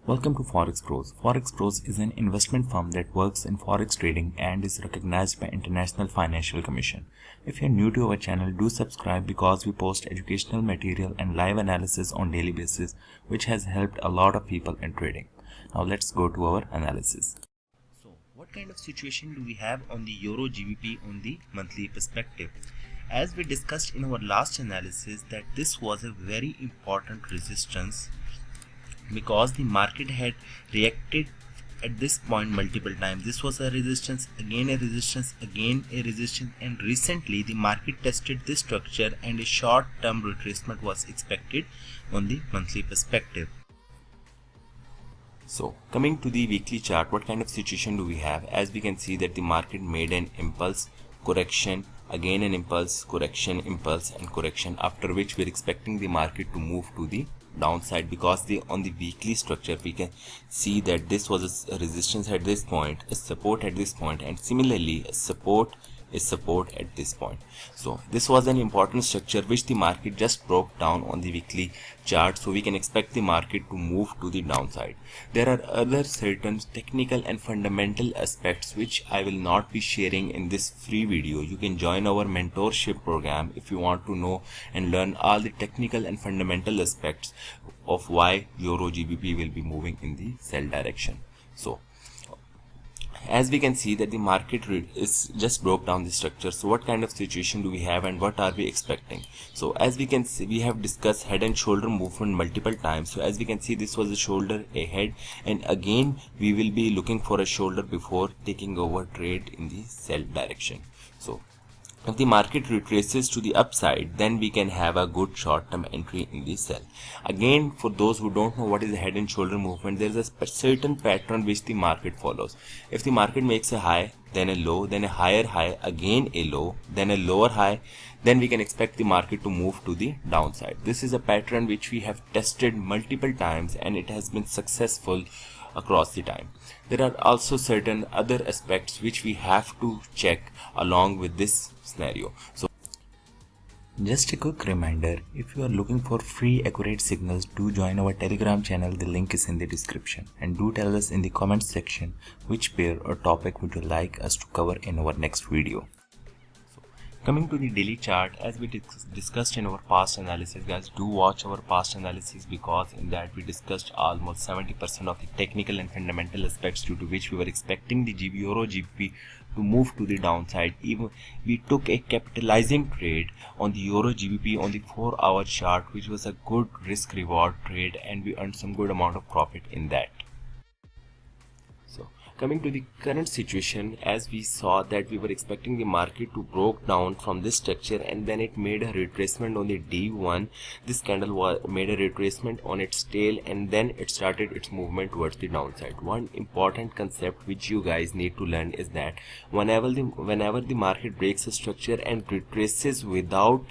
Welcome to Forex Pros. Forex Pros is an investment firm that works in forex trading and is recognized by International Financial Commission. If you're new to our channel, do subscribe because we post educational material and live analysis on daily basis, which has helped a lot of people in trading. Now let's go to our analysis. So, what kind of situation do we have on the Euro GBP on the monthly perspective? As we discussed in our last analysis that this was a very important resistance because the market had reacted at this point multiple times. This was a resistance, again a resistance, again a resistance, and recently the market tested this structure and a short-term retracement was expected on the monthly perspective. So coming to the weekly chart, what kind of situation do we have? As we can see that the market made an impulse, correction, again an impulse, correction, impulse and correction, after which we are expecting the market to move to the downside because on the weekly structure we can see that this was a resistance at this point, a support at this point, and similarly a support at this point. So this was an important structure which the market just broke down on the weekly chart, so we can expect the market to move to the downside. There are other certain technical and fundamental aspects which I will not be sharing in this free video. You can join our mentorship program if you want to know and learn all the technical and fundamental aspects of why Euro GBP will be moving in the sell direction. So as we can see that the market is just broke down the structure. So what kind of situation do we have and what are we expecting? So as we can see, we have discussed head and shoulder movement multiple times. So as we can see, this was a shoulder, a head, and again we will be looking for a shoulder before taking over trade in the sell direction. So if the market retraces to the upside, then we can have a good short-term entry in the sell. Again, for those who don't know what is the head and shoulder movement, there is a certain pattern which the market follows. If the market makes a high, then a low, then a higher high, again a low, then a lower high, then we can expect the market to move to the downside. This is a pattern which we have tested multiple times and it has been successful across the time. There are also certain other aspects which we have to check along with this scenario. So just a quick reminder, if you are looking for free accurate signals, do join our Telegram channel. The link is in the description, and do tell us in the comment section which pair or topic would you like us to cover in our next video. Coming to the daily chart, as we discussed in our past analysis, guys, do watch our past analysis because in that we discussed almost 70% of the technical and fundamental aspects due to which we were expecting the Euro GBP to move to the downside. Even we took a capitalizing trade on the Euro GBP on the 4-hour chart, which was a good risk reward trade, and we earned some good amount of profit in that. Coming to the current situation, as we saw that we were expecting the market to broke down from this structure and then it made a retracement on the D1. This candle made a retracement on its tail and then it started its movement towards the downside. One important concept which you guys need to learn is that whenever the market breaks a structure and retraces without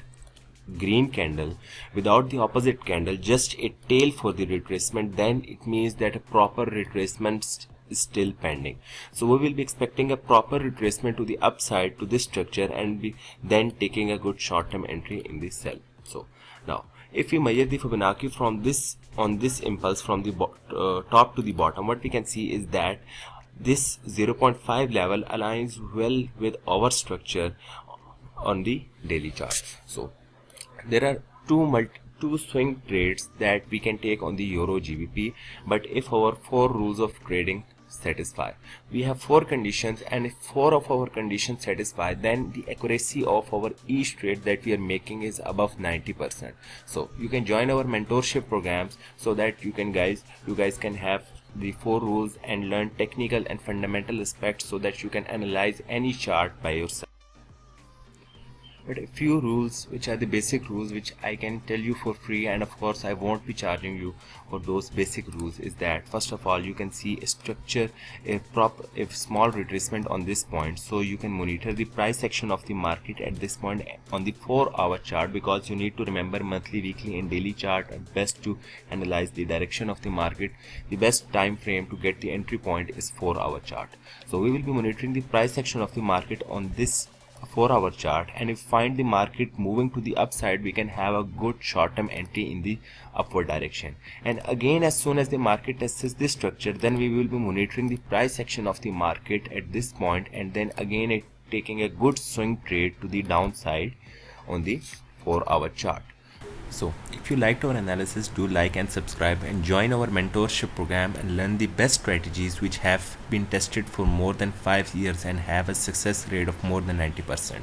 green candle, without the opposite candle, just a tail for the retracement, then it means that a proper retracement is still pending. So we will be expecting a proper retracement to the upside to this structure and be then taking a good short-term entry in the sell. So now if we measure the Fibonacci from this impulse from the top to the bottom, what we can see is that this 0.5 level aligns well with our structure on the daily chart. So there are two swing trades that we can take on the Euro GBP, but if our 4 rules of trading satisfy, we have 4 conditions, and if 4 of our conditions satisfy, then the accuracy of our each trade that we are making is above 90%. So you can join our mentorship programs so that you guys can have the 4 rules and learn technical and fundamental aspects so that you can analyze any chart by yourself. But a few rules which are the basic rules which I can tell you for free, and of course I won't be charging you for those basic rules, is that first of all you can see a structure, a small retracement on this point, so you can monitor the price action of the market at this point on the 4-hour chart, because you need to remember monthly, weekly and daily chart are best to analyze the direction of the market. The best time frame to get the entry point is 4-hour chart. So we will be monitoring the price action of the market on this 4-hour chart, and if we find the market moving to the upside, we can have a good short-term entry in the upward direction. And again, as soon as the market tests this structure, then we will be monitoring the price action of the market at this point, and then again taking a good swing trade to the downside on the 4-hour chart. So if you liked our analysis, do like and subscribe and join our mentorship program and learn the best strategies which have been tested for more than 5 years and have a success rate of more than 90%.